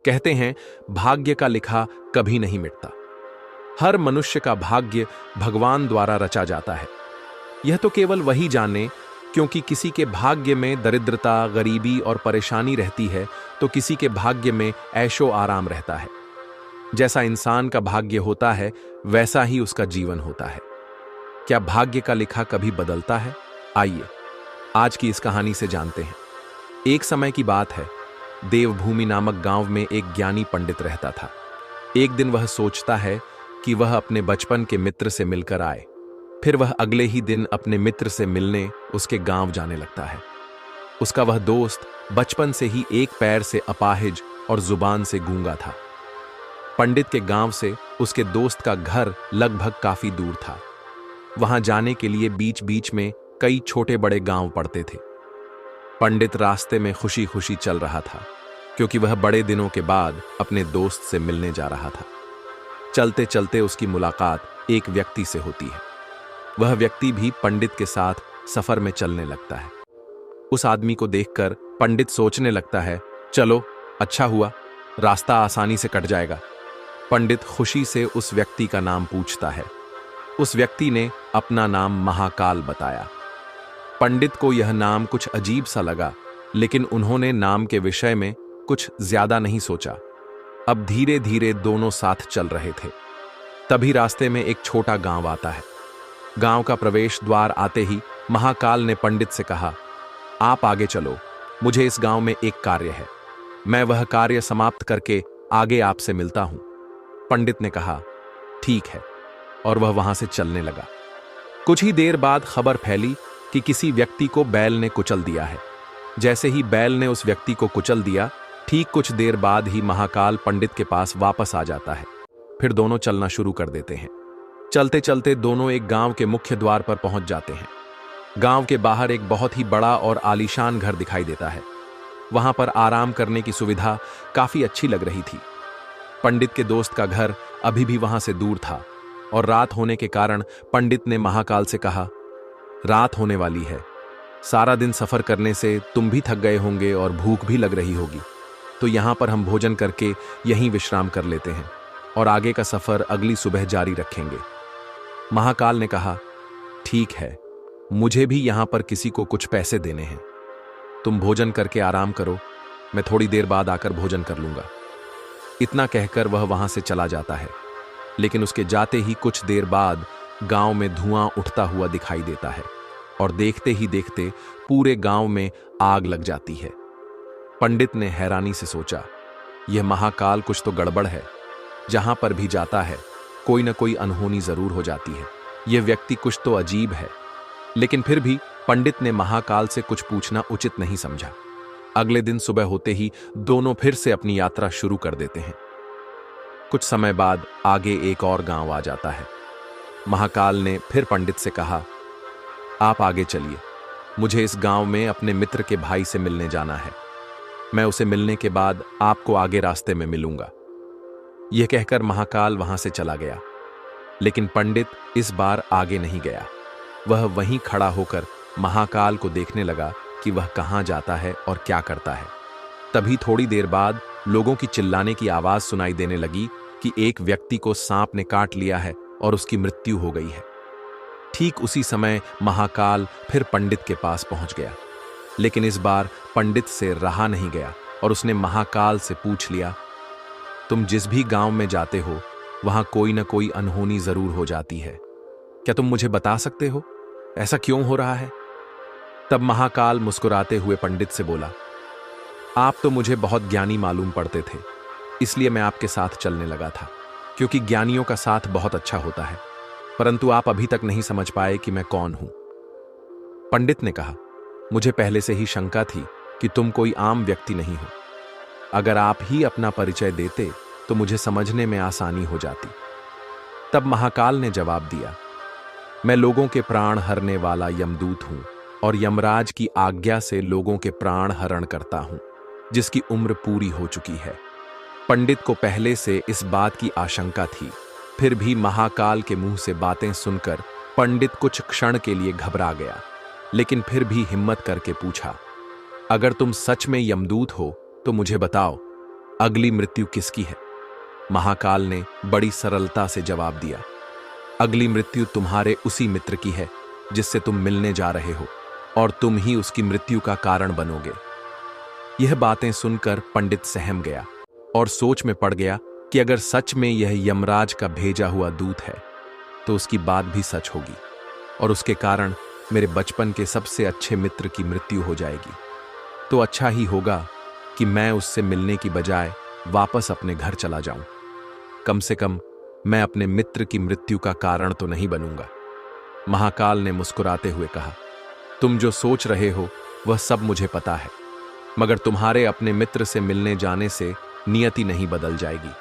कहते हैं, भाग्य का लिखा कभी नहीं मिटता। हर मनुष्य का भाग्य भगवान द्वारा रचा जाता है। यह तो केवल वही जाने, क्योंकि किसी के भाग्य में दरिद्रता, गरीबी और परेशानी रहती है, तो किसी के भाग्य में ऐशो आराम रहता है। जैसा इंसान का भाग्य होता है, वैसा ही उसका जीवन होता है। क्या भाग्य का लिखा कभी बदलता है? आइए आज की इस कहानी से जानते हैं। एक समय की बात है, देवभूमि नामक गांव में एक ज्ञानी पंडित रहता था। एक दिन वह सोचता है कि वह अपने बचपन के मित्र से मिलकर आए। फिर वह अगले ही दिन अपने मित्र से मिलने उसके गांव जाने लगता है। उसका वह दोस्त बचपन से ही एक पैर से अपाहिज और जुबान से गूंगा था। पंडित के गांव से उसके दोस्त का घर लगभग काफी दूर था। वहां जाने के लिए बीच बीच में कई छोटे बड़े गांव पड़ते थे। पंडित रास्ते में खुशी खुशी चल रहा था, क्योंकि वह बड़े दिनों के बाद अपने दोस्त से मिलने जा रहा था। चलते चलते उसकी मुलाकात एक व्यक्ति से होती है। वह व्यक्ति भी पंडित के साथ सफर में चलने लगता है। उस आदमी को देखकर पंडित सोचने लगता है, चलो अच्छा हुआ, रास्ता आसानी से कट जाएगा। पंडित खुशी से उस व्यक्ति का नाम पूछता है। उस व्यक्ति ने अपना नाम महाकाल बताया। पंडित को यह नाम कुछ अजीब सा लगा, लेकिन उन्होंने नाम के विषय में कुछ ज्यादा नहीं सोचा। अब धीरे धीरे दोनों साथ चल रहे थे। तभी रास्ते में एक छोटा गांव आता है। गांव का प्रवेश द्वार आते ही महाकाल ने पंडित से कहा, आप आगे चलो, मुझे इस गांव में एक कार्य है। मैं वह कार्य समाप्त करके आगे आपसे मिलता हूं। पंडित ने कहा, ठीक है, और वह वहां से चलने लगा। कुछ ही देर बाद खबर फैली कि किसी व्यक्ति को बैल ने कुचल दिया है। जैसे ही बैल ने उस व्यक्ति को कुचल दिया, ठीक कुछ देर बाद ही महाकाल पंडित के पास वापस आ जाता है। फिर दोनों चलना शुरू कर देते हैं। चलते चलते दोनों एक गांव के मुख्य द्वार पर पहुंच जाते हैं। गांव के बाहर एक बहुत ही बड़ा और आलीशान घर दिखाई देता है। वहां पर आराम करने की सुविधा काफी अच्छी लग रही थी। पंडित के दोस्त का घर अभी भी वहां से दूर था, और रात होने के कारण पंडित ने महाकाल से कहा, रात होने वाली है, सारा दिन सफर करने से तुम भी थक गए होंगे और भूख भी लग रही होगी, तो यहां पर हम भोजन करके यहीं विश्राम कर लेते हैं और आगे का सफर अगली सुबह जारी रखेंगे। महाकाल ने कहा, ठीक है, मुझे भी यहां पर किसी को कुछ पैसे देने हैं। तुम भोजन करके आराम करो, मैं थोड़ी देर बाद आकर भोजन कर लूंगा। इतना कहकर वह वहां से चला जाता है। लेकिन उसके जाते ही कुछ देर बाद गांव में धुआं उठता हुआ दिखाई देता है, और देखते ही देखते पूरे गांव में आग लग जाती है। पंडित ने हैरानी से सोचा, यह महाकाल कुछ तो गड़बड़ है। जहां पर भी जाता है कोई ना कोई अनहोनी जरूर हो जाती है। यह व्यक्ति कुछ तो अजीब है। लेकिन फिर भी पंडित ने महाकाल से कुछ पूछना उचित नहीं समझा। अगले दिन सुबह होते ही दोनों फिर से अपनी यात्रा शुरू कर देते हैं। कुछ समय बाद आगे एक और गांव आ जाता है। महाकाल ने फिर पंडित से कहा, आप आगे चलिए, मुझे इस गांव में अपने मित्र के भाई से मिलने जाना है। मैं उसे मिलने के बाद आपको आगे रास्ते में मिलूंगा। यह कहकर महाकाल वहां से चला गया। लेकिन पंडित इस बार आगे नहीं गया। वह वहीं खड़ा होकर महाकाल को देखने लगा कि वह कहां जाता है और क्या करता है। तभी थोड़ी देर बाद लोगों की चिल्लाने की आवाज सुनाई देने लगी कि एक व्यक्ति को सांप ने काट लिया है और उसकी मृत्यु हो गई है। ठीक उसी समय महाकाल फिर पंडित के पास पहुंच गया। लेकिन इस बार पंडित से रहा नहीं गया और उसने महाकाल से पूछ लिया, तुम जिस भी गांव में जाते हो वहां कोई ना कोई अनहोनी जरूर हो जाती है। क्या तुम मुझे बता सकते हो ऐसा क्यों हो रहा है? तब महाकाल मुस्कुराते हुए पंडित से बोला, आप तो मुझे बहुत ज्ञानी मालूम पड़ते थे, इसलिए मैं आपके साथ चलने लगा था, क्योंकि ज्ञानियों का साथ बहुत अच्छा होता है। परंतु आप अभी तक नहीं समझ पाए कि मैं कौन हूं। पंडित ने कहा, मुझे पहले से ही शंका थी कि तुम कोई आम व्यक्ति नहीं हो। अगर आप ही अपना परिचय देते तो मुझे समझने में आसानी हो जाती। तब महाकाल ने जवाब दिया, मैं लोगों के प्राण हरने वाला यमदूत हूं और यमराज की आज्ञा से लोगों के प्राण हरण करता हूं, जिसकी उम्र पूरी हो चुकी है। पंडित को पहले से इस बात की आशंका थी, फिर भी महाकाल के मुंह से बातें सुनकर पंडित कुछ क्षण के लिए घबरा गया, लेकिन फिर भी हिम्मत करके पूछा, अगर तुम सच में यमदूत हो तो मुझे बताओ, अगली मृत्यु किसकी है? महाकाल ने बड़ी सरलता से जवाब दिया, अगली मृत्यु तुम्हारे उसी मित्र की है जिससे तुम मिलने जा रहे हो, और तुम ही उसकी मृत्यु का कारण बनोगे। यह बातें सुनकर पंडित सहम गया और सोच में पड़ गया कि अगर सच में यह यमराज का भेजा हुआ दूत है तो उसकी बात भी सच होगी और उसके कारण मेरे बचपन के सबसे अच्छे मित्र की मृत्यु हो जाएगी। तो अच्छा ही होगा कि मैं उससे मिलने की बजाय वापस अपने घर चला जाऊं। कम से कम मैं अपने मित्र की मृत्यु का कारण तो नहीं बनूंगा। महाकाल ने मुस्कुराते हुए कहा, तुम जो सोच रहे हो वह सब मुझे पता है, मगर तुम्हारे अपने मित्र से मिलने जाने से नियति नहीं बदल जाएगी।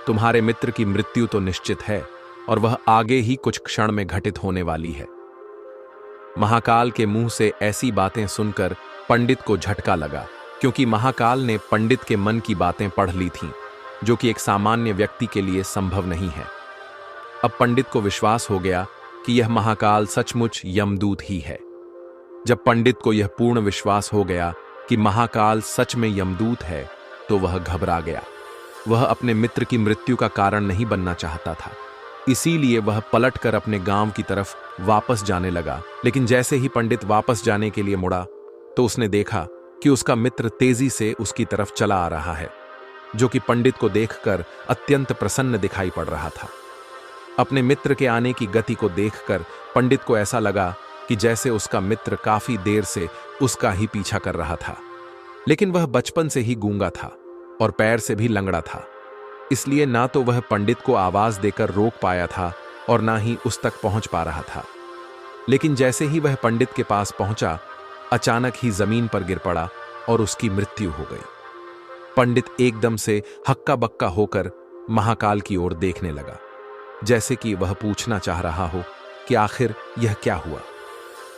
तुम्हारे मित्र की मृत्यु तो निश्चित है और वह आगे ही कुछ क्षण में घटित होने वाली है। महाकाल के मुंह से ऐसी बातें सुनकर पंडित को झटका लगा, क्योंकि महाकाल ने पंडित के मन की बातें पढ़ ली थीं, जो कि एक सामान्य व्यक्ति के लिए संभव नहीं है। अब पंडित को विश्वास हो गया कि यह महाकाल सचमुच यमदूत ही है। जब पंडित को यह पूर्ण विश्वास हो गया कि महाकाल सच में यमदूत है, तो वह घबरा गया। वह अपने मित्र की मृत्यु का कारण नहीं बनना चाहता था, इसीलिए वह पलटकर अपने गांव की तरफ वापस जाने लगा। लेकिन जैसे ही पंडित वापस जाने के लिए मुड़ा, तो उसने देखा कि उसका मित्र तेजी से उसकी तरफ चला आ रहा है, जो कि पंडित को देखकर अत्यंत प्रसन्न दिखाई पड़ रहा था। अपने मित्र के आने की गति को देखकर पंडित को ऐसा लगा कि जैसे उसका मित्र काफी देर से उसका ही पीछा कर रहा था। लेकिन वह बचपन से ही गूंगा था और पैर से भी लंगड़ा था, इसलिए ना तो वह पंडित को आवाज देकर रोक पाया था और ना ही उस तक पहुंच पा रहा था। लेकिन जैसे ही वह पंडित के पास पहुंचा, अचानक ही जमीन पर गिर पड़ा और उसकी मृत्यु हो गई। पंडित एकदम से हक्का बक्का होकर महाकाल की ओर देखने लगा, जैसे कि वह पूछना चाह रहा हो कि आखिर यह क्या हुआ।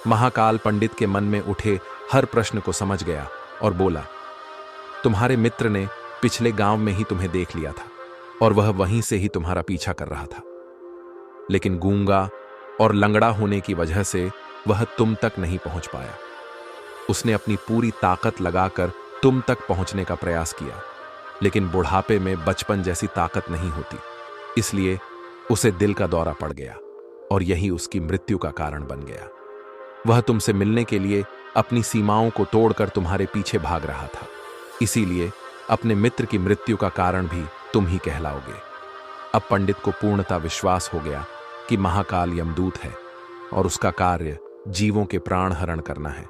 महाकाल पंडित के मन में उठे हर प्रश्न को समझ गया और बोला, तुम्हारे मित्र ने पिछले गांव में ही तुम्हें देख लिया था और वह वहीं से ही तुम्हारा पीछा कर रहा था, लेकिन गूंगा और लंगड़ा होने की वजह से वह तुम तक नहीं पहुंच पाया। उसने अपनी पूरी ताकत लगाकर तुम तक पहुंचने का प्रयास किया, लेकिन बुढ़ापे में बचपन जैसी ताकत नहीं होती, इसलिए उसे दिल का दौरा पड़ गया और यही उसकी मृत्यु का कारण बन गया। वह तुमसे मिलने के लिए अपनी सीमाओं को तोड़कर तुम्हारे पीछे भाग रहा था, इसीलिए अपने मित्र की मृत्यु का कारण भी तुम ही कहलाओगे। अब पंडित को पूर्णतः विश्वास हो गया कि महाकाल यमदूत है और उसका कार्य जीवों के प्राण हरण करना है।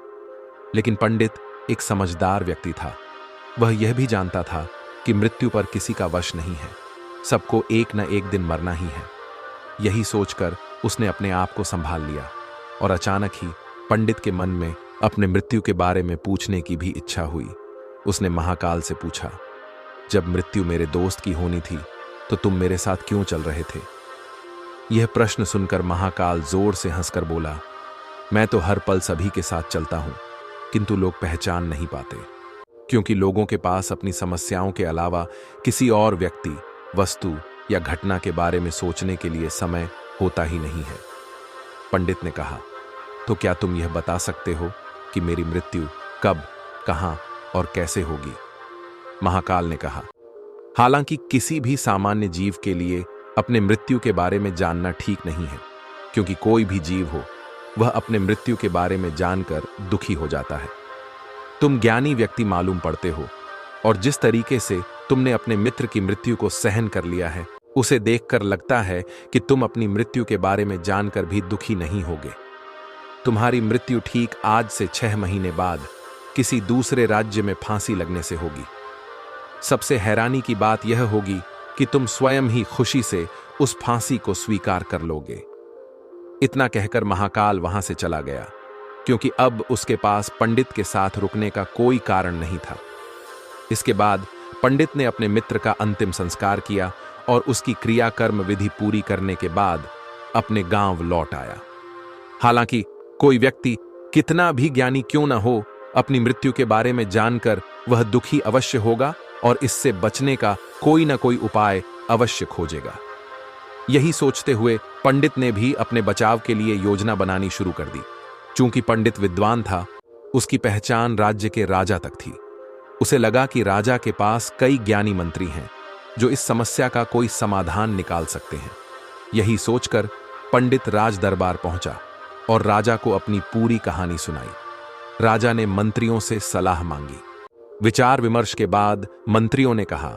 लेकिन पंडित एक समझदार व्यक्ति था। वह यह भी जानता था कि मृत्यु पर किसी का वश नहीं है, सबको एक न एक दिन मरना ही है। यही सोचकर उसने अपने आप को संभाल लिया और अचानक ही पंडित के मन में अपने मृत्यु के बारे में पूछने की भी इच्छा हुई। उसने महाकाल से पूछा, जब मृत्यु मेरे दोस्त की होनी थी तो तुम मेरे साथ क्यों चल रहे थे? यह प्रश्न सुनकर महाकाल जोर से हंसकर बोला, मैं तो हर पल सभी के साथ चलता हूं, किंतु लोग पहचान नहीं पाते, क्योंकि लोगों के पास अपनी समस्याओं के अलावा किसी और व्यक्ति, वस्तु या घटना के बारे में सोचने के लिए समय होता ही नहीं है। पंडित ने कहा, तो क्या तुम यह बता सकते हो कि मेरी मृत्यु कब, कहां और कैसे होगी? महाकाल ने कहा, हालांकि किसी भी सामान्य जीव के लिए अपने मृत्यु के बारे में जानना ठीक नहीं है, क्योंकि कोई भी जीव हो वह अपने मृत्यु के बारे में जानकर दुखी हो जाता है। तुम ज्ञानी व्यक्ति मालूम पड़ते हो और जिस तरीके से तुमने अपने मित्र की मृत्यु को सहन कर लिया है, उसे देखकर लगता है कि तुम अपनी मृत्यु के बारे में जानकर भी दुखी नहीं होगे। तुम्हारी मृत्यु ठीक आज से 6 महीने बाद किसी दूसरे राज्य में फांसी लगने से होगी। सबसे हैरानी की बात यह होगी कि तुम स्वयं ही खुशी से उस फांसी को स्वीकार कर लोगे। इतना कहकर महाकाल वहां से चला गया, क्योंकि अब उसके पास पंडित के साथ रुकने का कोई कारण नहीं था। इसके बाद पंडित ने अपने मित्र का अंतिम संस्कार किया और उसकी क्रियाकर्म विधि पूरी करने के बाद अपने गांव लौट आया। हालांकि कोई व्यक्ति कितना भी ज्ञानी क्यों न हो, अपनी मृत्यु के बारे में जानकर वह दुखी अवश्य होगा और इससे बचने का कोई न कोई उपाय अवश्य खोजेगा। यही सोचते हुए पंडित ने भी अपने बचाव के लिए योजना बनानी शुरू कर दी। चूंकि पंडित विद्वान था, उसकी पहचान राज्य के राजा तक थी। उसे लगा कि राजा के पास कई ज्ञानी मंत्री हैं जो इस समस्या का कोई समाधान निकाल सकते हैं। यही सोचकर पंडित राज दरबार पहुंचा और राजा को अपनी पूरी कहानी सुनाई। राजा ने मंत्रियों से सलाह मांगी। विचार विमर्श के बाद मंत्रियों ने कहा,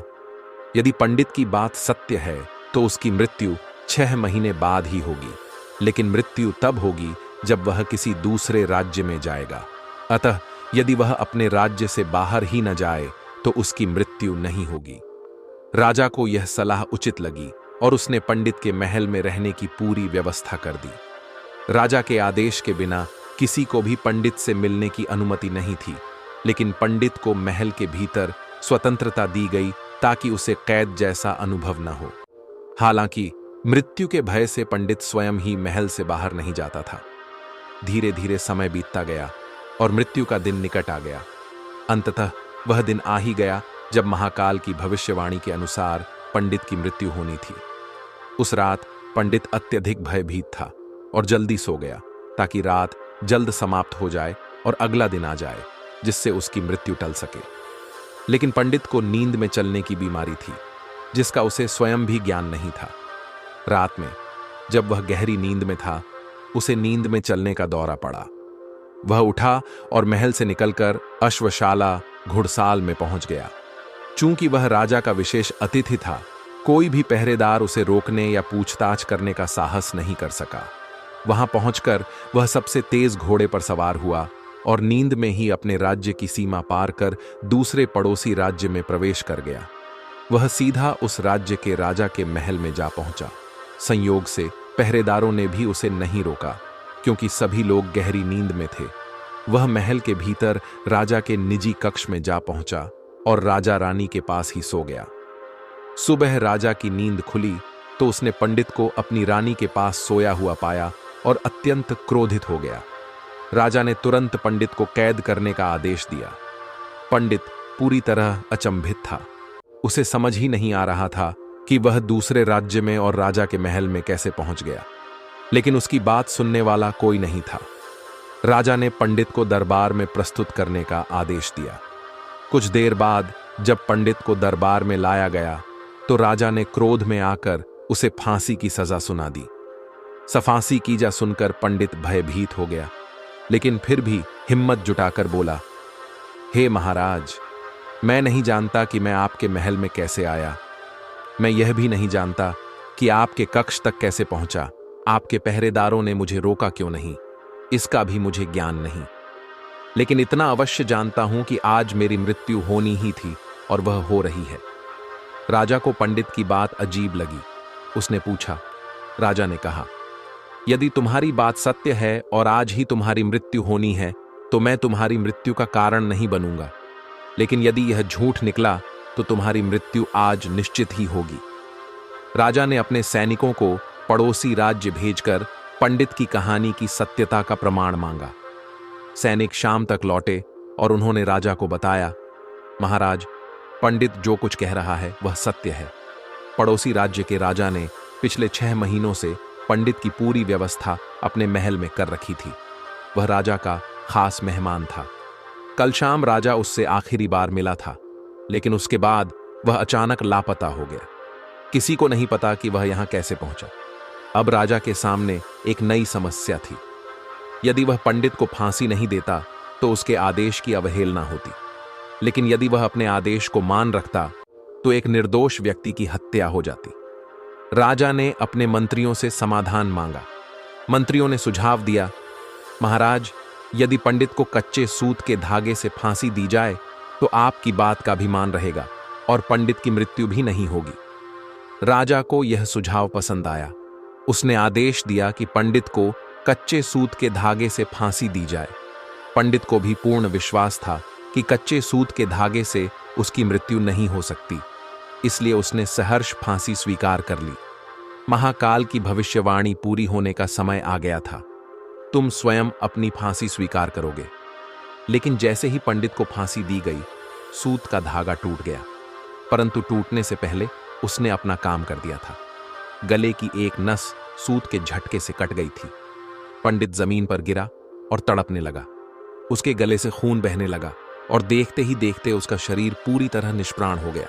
यदि पंडित की बात सत्य है तो उसकी मृत्यु 6 महीने बाद ही होगी, लेकिन मृत्यु तब होगी जब वह किसी दूसरे राज्य में जाएगा। अतः यदि वह अपने राज्य से बाहर ही न जाए तो उसकी मृत्यु नहीं होगी। राजा को यह सलाह उचित लगी और उसने पंडित के महल में रहने की पूरी व्यवस्था कर दी। राजा के आदेश के बिना किसी को भी पंडित से मिलने की अनुमति नहीं थी, लेकिन पंडित को महल के भीतर स्वतंत्रता दी गई ताकि उसे कैद जैसा अनुभव न हो। हालांकि मृत्यु के भय से पंडित स्वयं ही महल से बाहर नहीं जाता था। धीरे धीरे समय बीतता गया और मृत्यु का दिन निकट आ गया। अंततः वह दिन आ ही गया जब महाकाल की भविष्यवाणी के अनुसार पंडित की मृत्यु होनी थी। उस रात पंडित अत्यधिक भयभीत था और जल्दी सो गया ताकि रात जल्द समाप्त हो जाए और अगला दिन आ जाए जिससे उसकी मृत्यु टल सके। लेकिन पंडित को नींद में चलने की बीमारी थी जिसका उसे स्वयं भी ज्ञान नहीं था। रात में जब वह गहरी नींद में था, उसे नींद में चलने का दौरा पड़ा। वह उठा और महल से निकलकर अश्वशाला घुड़साल में पहुंच गया। चूंकि वह राजा का विशेष अतिथि था, कोई भी पहरेदार उसे रोकने या पूछताछ करने का साहस नहीं कर सका। वहां पहुंचकर वह सबसे तेज घोड़े पर सवार हुआ और नींद में ही अपने राज्य की सीमा पार कर दूसरे पड़ोसी राज्य में प्रवेश कर गया। वह सीधा उस राज्य के राजा के महल में जा पहुंचा। संयोग से पहरेदारों ने भी उसे नहीं रोका क्योंकि सभी लोग गहरी नींद में थे। वह महल के भीतर राजा के निजी कक्ष में जा पहुंचा और राजा रानी के पास ही सो गया। सुबह राजा की नींद खुली तो उसने पंडित को अपनी रानी के पास सोया हुआ पाया और अत्यंत क्रोधित हो गया। राजा ने तुरंत पंडित को कैद करने का आदेश दिया। पंडित पूरी तरह अचंभित था। उसे समझ ही नहीं आ रहा था कि वह दूसरे राज्य में और राजा के महल में कैसे पहुंच गया, लेकिन उसकी बात सुनने वाला कोई नहीं था। राजा ने पंडित को दरबार में प्रस्तुत करने का आदेश दिया। कुछ देर बाद जब पंडित को दरबार में लाया गया तो राजा ने क्रोध में आकर उसे फांसी की सजा सुना दी। फांसी की जा सुनकर पंडित भयभीत हो गया, लेकिन फिर भी हिम्मत जुटाकर बोला, हे महाराज, मैं नहीं जानता कि मैं आपके महल में कैसे आया। मैं यह भी नहीं जानता कि आपके कक्ष तक कैसे पहुंचा। आपके पहरेदारों ने मुझे रोका क्यों नहीं, इसका भी मुझे ज्ञान नहीं। लेकिन इतना अवश्य जानता हूं कि आज मेरी मृत्यु होनी ही थी और वह हो रही है। राजा को पंडित की बात अजीब लगी। उसने पूछा। राजा ने कहा, यदि तुम्हारी बात सत्य है और आज ही तुम्हारी मृत्यु होनी है तो मैं तुम्हारी मृत्यु का कारण नहीं बनूंगा, लेकिन यदि यह झूठ निकला तो तुम्हारी मृत्यु आज निश्चित ही होगी। राजा ने अपने सैनिकों को पड़ोसी राज्य भेजकर पंडित की कहानी की सत्यता का प्रमाण मांगा। सैनिक शाम तक लौटे और उन्होंने राजा को बताया, महाराज, पंडित जो कुछ कह रहा है वह सत्य है। पड़ोसी राज्य के राजा ने पिछले 6 महीनों से पंडित की पूरी व्यवस्था अपने महल में कर रखी थी। वह राजा का खास मेहमान था। कल शाम राजा उससे आखिरी बार मिला था, लेकिन उसके बाद वह अचानक लापता हो गया। किसी को नहीं पता कि वह यहां कैसे पहुंचा। अब राजा के सामने एक नई समस्या थी। यदि वह पंडित को फांसी नहीं देता तो उसके आदेश की अवहेलना होती, लेकिन यदि वह अपने आदेश को मान रखता तो एक निर्दोष व्यक्ति की हत्या हो जाती। राजा ने अपने मंत्रियों से समाधान मांगा। मंत्रियों ने सुझाव दिया, महाराज, यदि पंडित को कच्चे सूत के धागे से फांसी दी जाए तो आपकी बात का अभिमान रहेगा और पंडित की मृत्यु भी नहीं होगी। राजा को यह सुझाव पसंद आया। उसने आदेश दिया कि पंडित को कच्चे सूत के धागे से फांसी दी जाए। पंडित को भी पूर्ण विश्वास था कि कच्चे सूत के धागे से उसकी मृत्यु नहीं हो सकती, इसलिए उसने सहर्ष फांसी स्वीकार कर ली। महाकाल की भविष्यवाणी पूरी होने का समय आ गया था। तुम स्वयं अपनी फांसी स्वीकार करोगे। लेकिन जैसे ही पंडित को फांसी दी गई, सूत का धागा टूट गया, परंतु टूटने से पहले उसने अपना काम कर दिया था। गले की एक नस सूत के झटके से कट गई थी। पंडित जमीन पर गिरा और तड़पने लगा। उसके गले से खून बहने लगा और देखते ही देखते उसका शरीर पूरी तरह निष्प्राण हो गया।